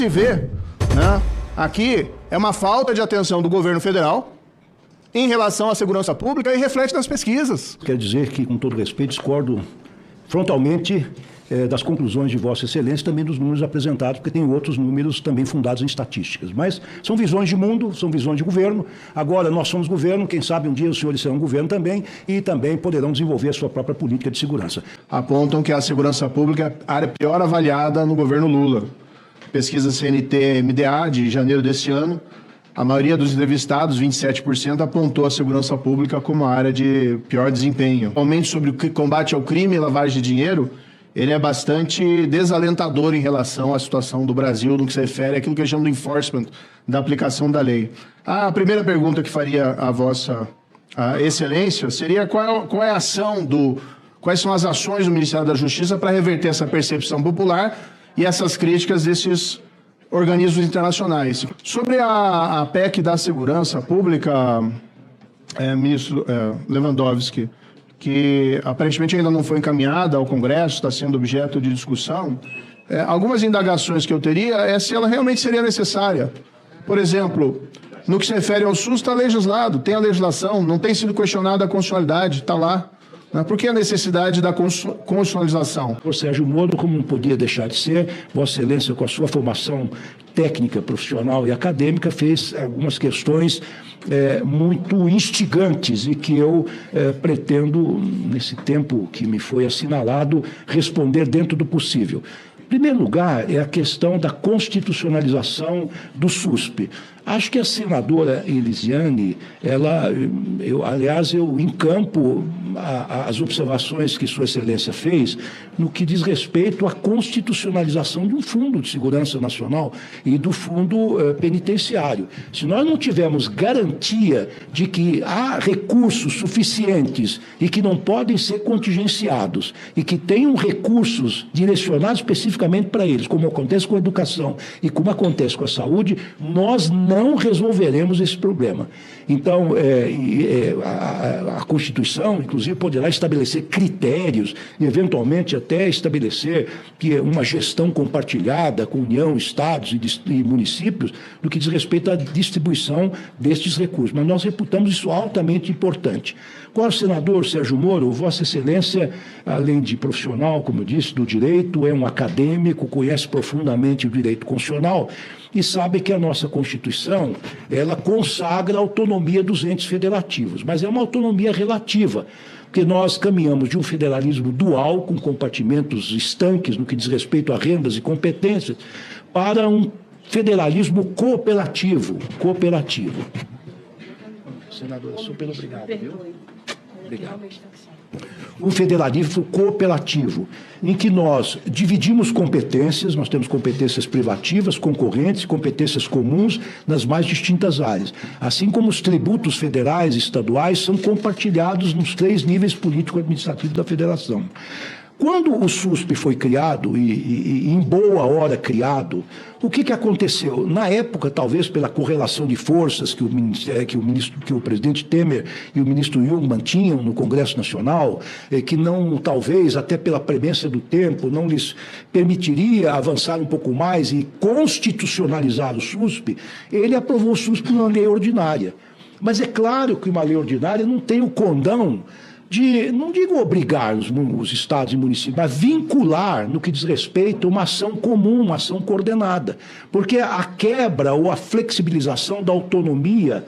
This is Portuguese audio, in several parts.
se vê, né, aqui é uma falta de atenção do governo federal em relação à segurança pública e reflete nas pesquisas. Quer dizer que, com todo respeito, discordo frontalmente das conclusões de Vossa Excelência, também dos números apresentados, porque tem outros números também fundados em estatísticas. Mas são visões de mundo, são visões de governo. Agora, nós somos governo, quem sabe um dia os senhores serão governo também, e também poderão desenvolver a sua própria política de segurança. Apontam que a segurança pública é a área pior avaliada no governo Lula. Pesquisa CNT-MDA de janeiro desse ano, a maioria dos entrevistados, 27%, apontou a segurança pública como a área de pior desempenho. O aumento sobre o combate ao crime e lavagem de dinheiro, ele é bastante desalentador em relação à situação do Brasil no que se refere àquilo que a gente chama de enforcement, da aplicação da lei. A primeira pergunta que faria a Vossa Excelência seria qual é a ação quais são as ações do Ministério da Justiça para reverter essa percepção popular e essas críticas desses organismos internacionais. Sobre a PEC da segurança pública, ministro Lewandowski, que aparentemente ainda não foi encaminhada ao Congresso, está sendo objeto de discussão, algumas indagações que eu teria é se ela realmente seria necessária. Por exemplo, no que se refere ao SUS, está legislado, tem a legislação, não tem sido questionada a constitucionalidade, está lá. Por que a necessidade da constitucionalização? Por Sérgio Moro, como não podia deixar de ser, Vossa Excelência, com a sua formação técnica, profissional e acadêmica, fez algumas questões muito instigantes e que eu pretendo, nesse tempo que me foi assinalado, responder dentro do possível. Em primeiro lugar, é a questão da constitucionalização do SUSP. Acho que a senadora Elisiane, eu encampo as observações que Sua Excelência fez no que diz respeito à constitucionalização de um fundo de segurança nacional e do fundo penitenciário. Se nós não tivermos garantia de que há recursos suficientes e que não podem ser contingenciados e que tenham recursos direcionados especificamente para eles, como acontece com a educação e como acontece com a saúde, nós não resolveremos esse problema. Então, a Constituição, inclusive, poderá estabelecer critérios e, eventualmente, até estabelecer que uma gestão compartilhada com União, Estados e municípios no que diz respeito à distribuição destes recursos. Mas nós reputamos isso altamente importante. Qual o senador Sérgio Moro, Vossa Excelência, além de profissional, como eu disse, do direito, é um acadêmico, conhece profundamente o direito constitucional e sabe que a nossa Constituição, ela consagra a autonomia dos entes federativos, mas é uma autonomia relativa, porque nós caminhamos de um federalismo dual, com compartimentos estanques no que diz respeito a rendas e competências, para um federalismo cooperativo. Senadora, super obrigado. Obrigado. Um federalismo cooperativo, em que nós dividimos competências, nós temos competências privativas, concorrentes, competências comuns nas mais distintas áreas. Assim como os tributos federais e estaduais são compartilhados nos 3 níveis político-administrativos da federação. Quando o SUSP foi criado, e em boa hora criado, o que aconteceu? Na época, talvez pela correlação de forças que o presidente Temer e o ministro Jungmann tinham no Congresso Nacional, que não, talvez, até pela premência do tempo, não lhes permitiria avançar um pouco mais e constitucionalizar o SUSP, ele aprovou o SUSP numa lei ordinária. Mas é claro que uma lei ordinária não tem o condão de, não digo obrigar os estados e municípios, mas vincular no que diz respeito a uma ação comum, uma ação coordenada. Porque a quebra ou a flexibilização da autonomia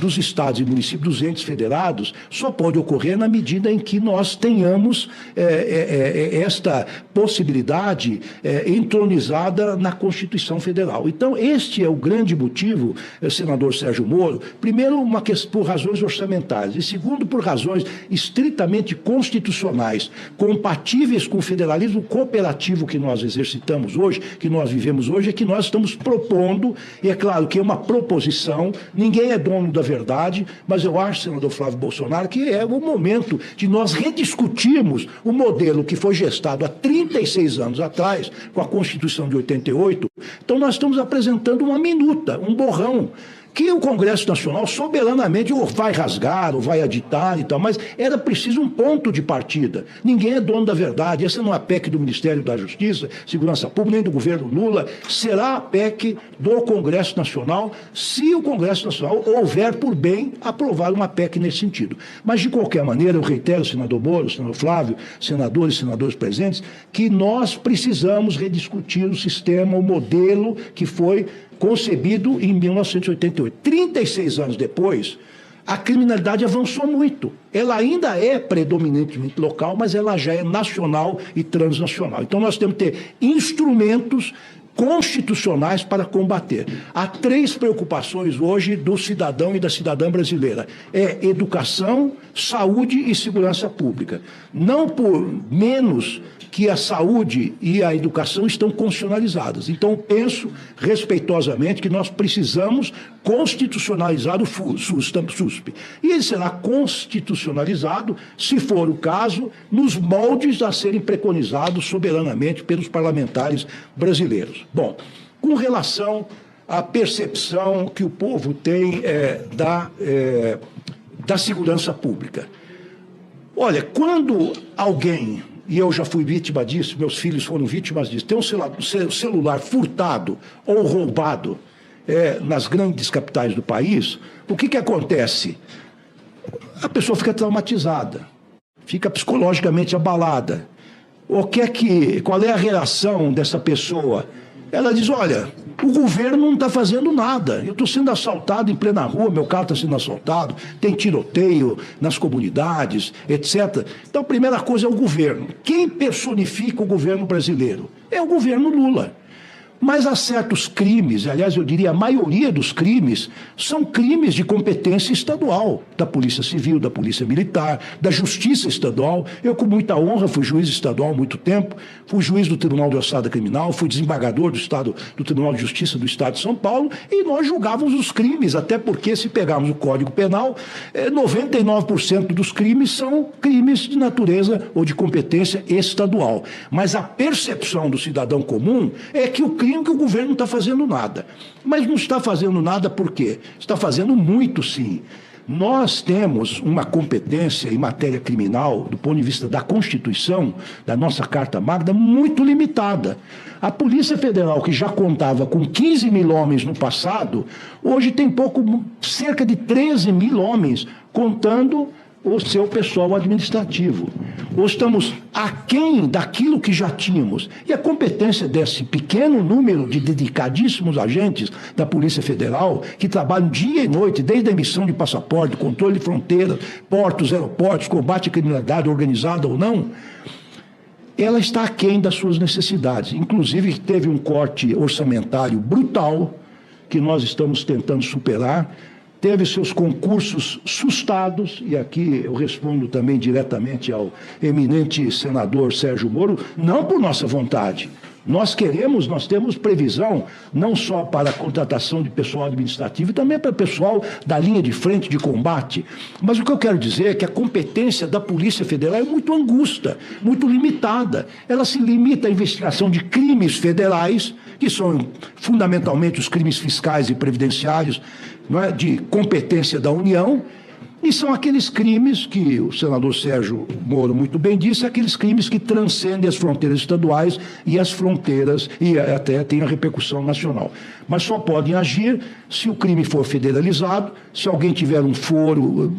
dos estados e municípios, dos entes federados, só pode ocorrer na medida em que nós tenhamos esta possibilidade entronizada na Constituição Federal. Então, este é o grande motivo, senador Sérgio Moro, primeiro, por razões orçamentárias, e segundo, por razões estritamente constitucionais, compatíveis com o federalismo cooperativo que nós exercitamos hoje, que nós vivemos hoje, é que nós estamos propondo, e é claro que é uma proposição, ninguém é dono da verdade, mas eu acho, senador Flávio Bolsonaro, que é o momento de nós rediscutirmos o modelo que foi gestado há 36 anos atrás, com a Constituição de 88. Então, nós estamos apresentando uma minuta, um borrão, que o Congresso Nacional soberanamente ou vai rasgar, ou vai aditar e tal, mas era preciso um ponto de partida. Ninguém é dono da verdade. Essa não é a PEC do Ministério da Justiça, Segurança Pública, nem do governo Lula. Será a PEC do Congresso Nacional, se o Congresso Nacional houver por bem aprovar uma PEC nesse sentido. Mas, de qualquer maneira, eu reitero, senador Moro, senador Flávio, senadores e senadores presentes, que nós precisamos rediscutir o sistema, o modelo que foi concebido em 1988. 36 anos depois, a criminalidade avançou muito. Ela ainda é predominantemente local, mas ela já é nacional e transnacional. Então nós temos que ter instrumentos constitucionais para combater. Há 3 preocupações hoje do cidadão e da cidadã brasileira. É educação, saúde e segurança pública. Não por menos que a saúde e a educação estão constitucionalizadas. Então, penso respeitosamente que nós precisamos constitucionalizar o SUSP. E ele será constitucionalizado, se for o caso, nos moldes a serem preconizados soberanamente pelos parlamentares brasileiros. Bom, com relação à percepção que o povo tem da segurança pública. Olha, quando alguém... E eu já fui vítima disso, meus filhos foram vítimas disso. Tem um celular furtado ou roubado nas grandes capitais do país, o que acontece? A pessoa fica traumatizada, fica psicologicamente abalada. Qual é a reação dessa pessoa? Ela diz, olha, o governo não está fazendo nada. Eu estou sendo assaltado em plena rua, meu carro está sendo assaltado, tem tiroteio nas comunidades, etc. Então, a primeira coisa é o governo. Quem personifica o governo brasileiro? É o governo Lula. Mas há certos crimes, aliás, eu diria a maioria dos crimes, são crimes de competência estadual, da Polícia Civil, da Polícia Militar, da Justiça Estadual. Eu, com muita honra, fui juiz estadual há muito tempo, fui juiz do Tribunal de Alçada Criminal, fui desembargador do Tribunal de Justiça do Estado de São Paulo, e nós julgávamos os crimes, até porque, se pegarmos o Código Penal, 99% dos crimes são crimes de natureza ou de competência estadual. Mas a percepção do cidadão comum é que o crime que o governo não está fazendo nada. Mas não está fazendo nada por quê? Está fazendo muito, sim. Nós temos uma competência em matéria criminal, do ponto de vista da Constituição, da nossa Carta Magna, muito limitada. A Polícia Federal, que já contava com 15 mil homens no passado, hoje tem cerca de 13 mil homens, contando o seu pessoal administrativo. Ou estamos aquém daquilo que já tínhamos. E a competência desse pequeno número de dedicadíssimos agentes da Polícia Federal, que trabalham dia e noite, desde a emissão de passaporte, controle de fronteiras, portos, aeroportos, combate à criminalidade organizada ou não, ela está aquém das suas necessidades. Inclusive, teve um corte orçamentário brutal, que nós estamos tentando superar, teve seus concursos sustados, e aqui eu respondo também diretamente ao eminente senador Sérgio Moro, não por nossa vontade. Nós temos previsão não só para a contratação de pessoal administrativo, e também para pessoal da linha de frente de combate. Mas o que eu quero dizer é que a competência da Polícia Federal é muito angusta, muito limitada. Ela se limita à investigação de crimes federais, que são fundamentalmente os crimes fiscais e previdenciários, não é, de competência da União, e são aqueles crimes que o senador Sérgio Moro muito bem disse, aqueles crimes que transcendem as fronteiras estaduais e as fronteiras, e até tem a repercussão nacional. Mas só podem agir se o crime for federalizado, se alguém tiver um foro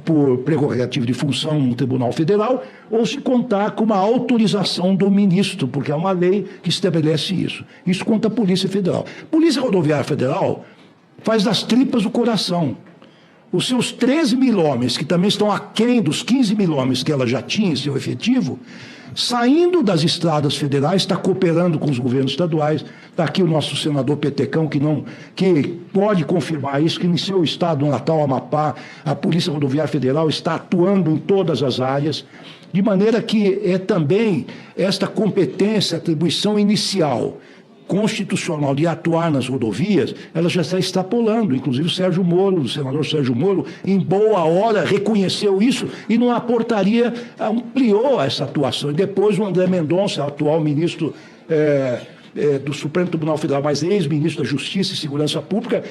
por prerrogativa de função no Tribunal Federal, ou se contar com uma autorização do ministro, porque é uma lei que estabelece isso. Isso conta a Polícia Federal. Polícia Rodoviária Federal faz das tripas o coração. Os seus 13 mil homens, que também estão aquém dos 15 mil homens que ela já tinha em seu efetivo, saindo das estradas federais, está cooperando com os governos estaduais. Está aqui o nosso senador Petecão, que pode confirmar isso, que em seu estado natal, Amapá, a Polícia Rodoviária Federal está atuando em todas as áreas, de maneira que é também esta competência, atribuição inicial constitucional de atuar nas rodovias, ela já está extrapolando. Inclusive o senador Sérgio Moro, em boa hora, reconheceu isso e numa portaria ampliou essa atuação. E depois o André Mendonça, atual ministro do Supremo Tribunal Federal, mas ex-ministro da Justiça e Segurança Pública,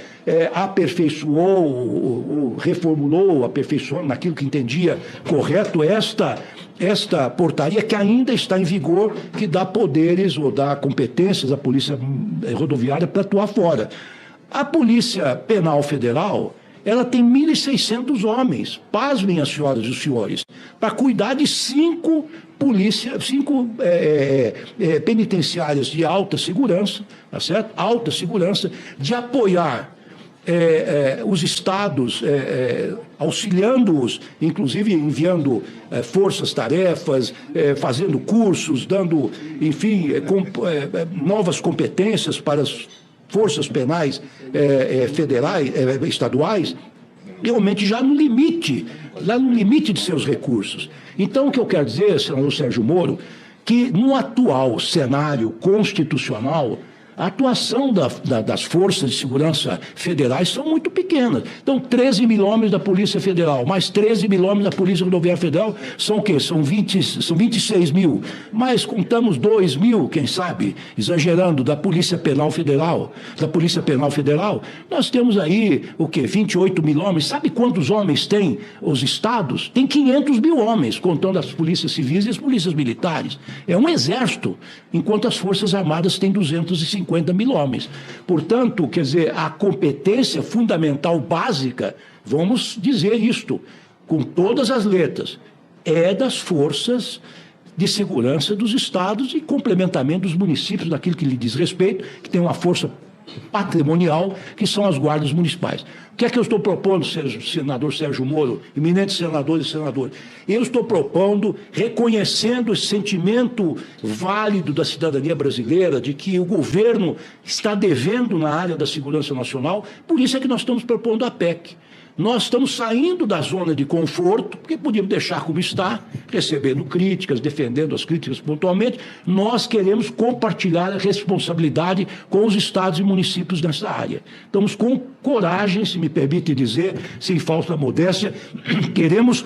aperfeiçoou, reformulou, aperfeiçoou naquilo que entendia correto esta portaria que ainda está em vigor, que dá poderes ou dá competências à Polícia Rodoviária para atuar fora. A Polícia Penal Federal, ela tem 1.600 homens, pasmem as senhoras e os senhores, para cuidar de 5 penitenciárias de alta segurança, tá certo? Alta segurança, de apoiar os estados, auxiliando-os, inclusive enviando forças-tarefas, fazendo cursos, dando, enfim, novas competências para as forças penais federais, estaduais, realmente já no limite de seus recursos. Então, o que eu quero dizer, senador Sérgio Moro, que no atual cenário constitucional, a atuação das forças de segurança federais são muito pequenas. Então, 13 mil homens da Polícia Federal, mais 13 mil homens da Polícia Rodoviária Federal, são o quê? São 26 mil. Mas contamos 2 mil, quem sabe, exagerando, da Polícia Penal Federal. Nós temos aí, o quê? 28 mil homens. Sabe quantos homens têm os estados? Tem 500 mil homens, contando as polícias civis e as polícias militares. É um exército, enquanto as Forças Armadas têm 250 mil homens. Portanto, quer dizer, a competência fundamental básica, vamos dizer isto, com todas as letras, é das forças de segurança dos estados e complementamento dos municípios, daquilo que lhe diz respeito, que tem uma força patrimonial, que são as guardas municipais. O que é que eu estou propondo, senador Sérgio Moro, eminentes senadores e senadoras? Eu estou propondo, reconhecendo esse sentimento válido da cidadania brasileira, de que o governo está devendo na área da segurança nacional, por isso é que nós estamos propondo a PEC. Nós estamos saindo da zona de conforto, porque podíamos deixar como está, recebendo críticas, defendendo as críticas pontualmente. Nós queremos compartilhar a responsabilidade com os estados e municípios nessa área. Estamos com coragem, se me permite dizer, sem falsa modéstia, queremos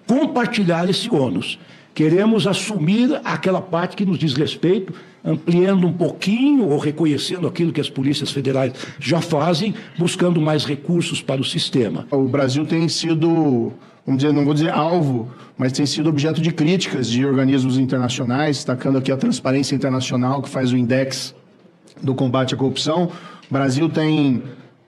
compartilhar esse ônus. Queremos assumir aquela parte que nos diz respeito, ampliando um pouquinho ou reconhecendo aquilo que as polícias federais já fazem, buscando mais recursos para o sistema. O Brasil tem sido, vamos dizer, não vou dizer alvo, mas tem sido objeto de críticas de organismos internacionais, destacando aqui a Transparência Internacional, que faz o index do combate à corrupção. O Brasil tem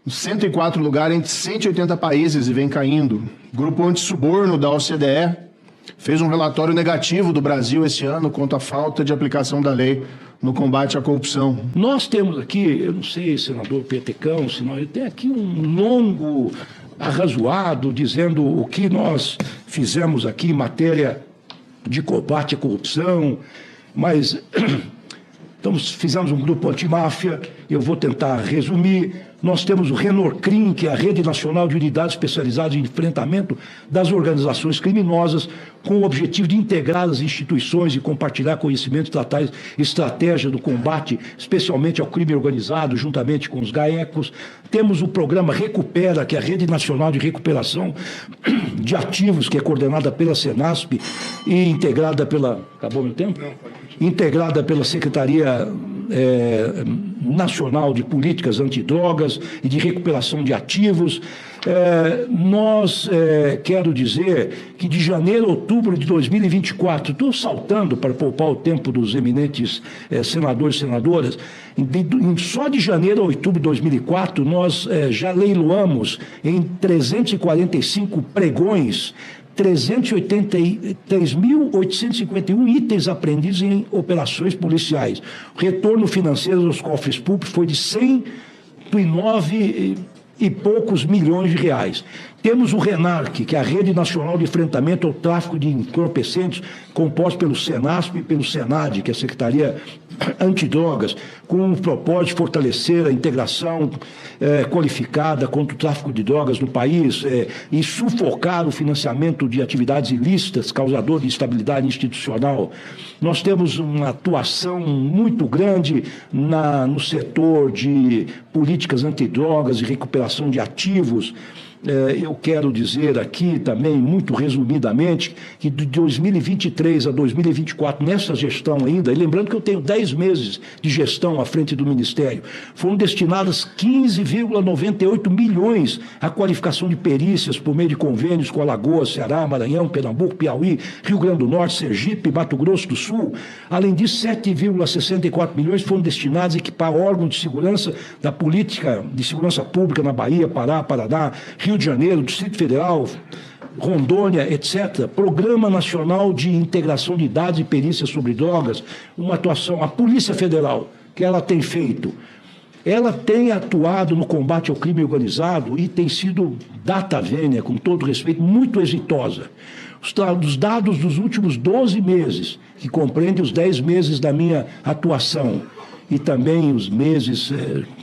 104 lugares entre 180 países e vem caindo. O Grupo Antissuborno da OCDE fez um relatório negativo do Brasil esse ano quanto à falta de aplicação da lei no combate à corrupção. Nós temos aqui, eu não sei, senador Petecão, senão tem aqui um longo arrazoado dizendo o que nós fizemos aqui em matéria de combate à corrupção, mas fizemos um grupo antimáfia, eu vou tentar resumir. Nós temos o Renorcrim, que é a Rede Nacional de Unidades Especializadas em Enfrentamento das Organizações Criminosas, com o objetivo de integrar as instituições e compartilhar conhecimentos, tratar estratégia do combate, especialmente ao crime organizado, juntamente com os GAECOS. Temos o programa Recupera, que é a Rede Nacional de Recuperação de Ativos, que é coordenada pela Senasp e integrada pela... Acabou meu tempo? Não, pode continuar. Integrada pela Secretaria Nacional de Políticas Antidrogas e de Recuperação de Ativos. Quero dizer que de janeiro a outubro de 2024, estou saltando para poupar o tempo dos eminentes senadores e senadoras, só de janeiro a outubro de 2004, nós já leiloamos em 345 pregões 383.851 itens apreendidos em operações policiais. O retorno financeiro aos cofres públicos foi de 109 e poucos milhões de reais. Temos o RENARC, que é a Rede Nacional de Enfrentamento ao Tráfico de Entorpecentes, composto pelo Senasp e pelo Senad, que é a Secretaria Antidrogas, com o propósito de fortalecer a integração qualificada contra o tráfico de drogas no país e sufocar o financiamento de atividades ilícitas, causador de instabilidade institucional. Nós temos uma atuação muito grande no setor de políticas antidrogas e recuperação de ativos. eu quero dizer aqui também, muito resumidamente, que de 2023 a 2024, nessa gestão ainda, e lembrando que eu tenho 10 meses de gestão à frente do Ministério, foram destinadas 15,98 milhões à qualificação de perícias por meio de convênios com Alagoas, Ceará, Maranhão, Pernambuco, Piauí, Rio Grande do Norte, Sergipe, Mato Grosso do Sul. Além disso, 7,64 milhões foram destinados a equipar órgãos de segurança da política de segurança pública na Bahia, Pará, Paraná, Rio de Janeiro, Distrito Federal, Rondônia, etc. Programa Nacional de Integração de Dados e Perícias sobre Drogas, uma atuação, a Polícia Federal, que ela tem feito. Ela tem atuado no combate ao crime organizado e tem sido, data vênia, com todo respeito, muito exitosa. Os dados dos últimos 12 meses, que compreendem os 10 meses da minha atuação e também os meses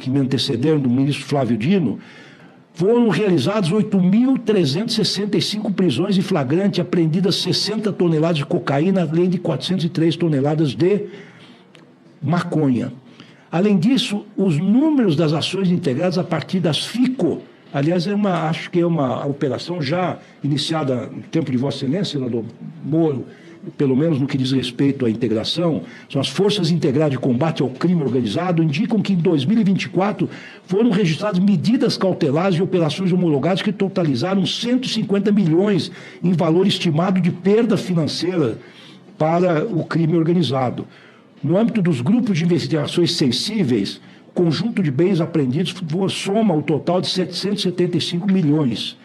que me antecederam do ministro Flávio Dino, foram realizadas 8.365 prisões em flagrante, apreendidas 60 toneladas de cocaína, além de 403 toneladas de maconha. Além disso, os números das ações integradas a partir das FICO, aliás, acho que é uma operação já iniciada no tempo de Vossa Excelência, senador Moro, pelo menos no que diz respeito à integração, são as Forças Integradas de Combate ao Crime Organizado, indicam que em 2024 foram registradas medidas cautelares e operações homologadas que totalizaram 150 milhões em valor estimado de perda financeira para o crime organizado. No âmbito dos grupos de investigações sensíveis, o conjunto de bens apreendidos soma o total de 775 milhões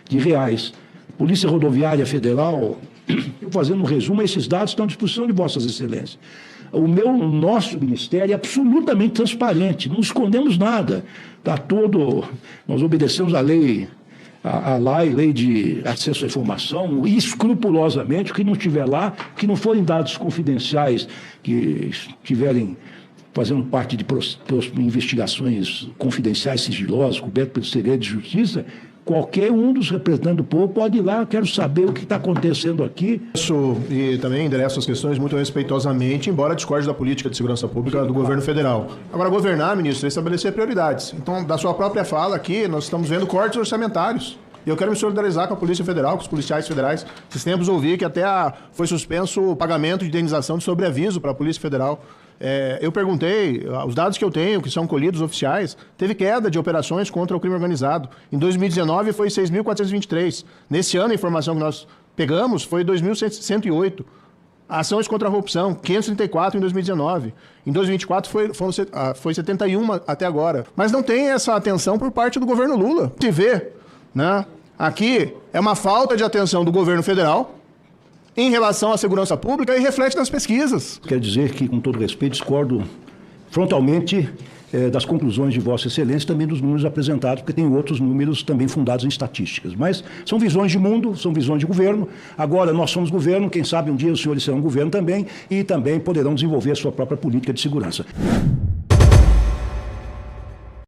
de reais. Polícia Rodoviária Federal, fazendo um resumo, esses dados estão à disposição de Vossas Excelências. O nosso Ministério é absolutamente transparente, não escondemos nada. Tá todo, nós obedecemos a lei, a lei de acesso à informação, escrupulosamente. O que não estiver lá, que não forem dados confidenciais, que estiverem fazendo parte de investigações confidenciais, sigilosas, cobertas pelo segredo de justiça, qualquer um dos representantes do povo pode ir lá, quero saber o que está acontecendo aqui. Isso, e também endereço as questões muito respeitosamente, embora discorde da política de segurança pública do governo federal. Agora, governar, ministro, é estabelecer prioridades. Então, da sua própria fala aqui, nós estamos vendo cortes orçamentários. E eu quero me solidarizar com a Polícia Federal, com os policiais federais. Esses tempos ouvi que até foi suspenso o pagamento de indenização de sobreaviso para a Polícia Federal. Eu perguntei, os dados que eu tenho, que são colhidos oficiais, teve queda de operações contra o crime organizado. Em 2019 foi 6.423. Nesse ano, a informação que nós pegamos foi 2.108. Ações contra a corrupção, 534 em 2019. Em 2024 foi 71 até agora. Mas não tem essa atenção por parte do governo Lula. Se vê, né? Aqui é uma falta de atenção do governo federal em relação à segurança pública e reflete nas pesquisas. Quero dizer que, com todo respeito, discordo frontalmente das conclusões de Vossa Excelência, também dos números apresentados, porque tem outros números também fundados em estatísticas. Mas são visões de mundo, são visões de governo. Agora, nós somos governo, quem sabe um dia os senhores serão governo também, e também poderão desenvolver a sua própria política de segurança.